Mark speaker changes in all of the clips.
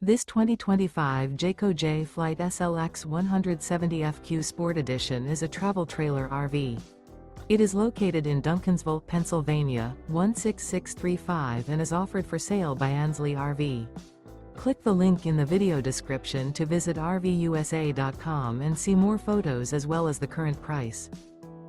Speaker 1: This 2025 Jayco Jay Flight SLX 170FQ Sport Edition is a travel trailer RV. It is located in Duncansville, Pennsylvania, 16635 and is offered for sale by Ansley RV. Click the link in the video description to visit RVUSA.com and see more photos as well as the current price.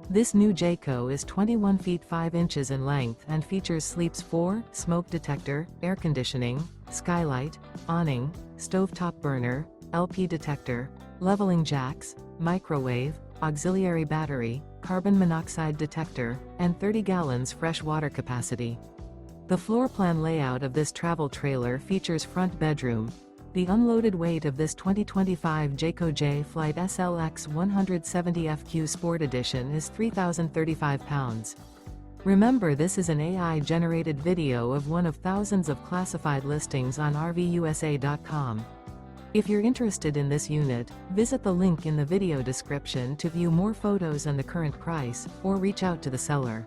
Speaker 1: This new Jayco is 21 feet 5 inches in length and features sleeps 4, smoke detector, air conditioning, skylight, awning, stovetop burner, LP detector, leveling jacks, microwave, auxiliary battery, carbon monoxide detector, and 30 gallons fresh water capacity. The floor plan layout of this travel trailer features front bedroom. The unloaded weight of this 2025 Jayco Jay Flight SLX 170FQ Sport Edition is 3,035 pounds. Remember, this is an AI-generated video of one of thousands of classified listings on RVUSA.com. If you're interested in this unit, visit the link in the video description to view more photos and the current price, or reach out to the seller.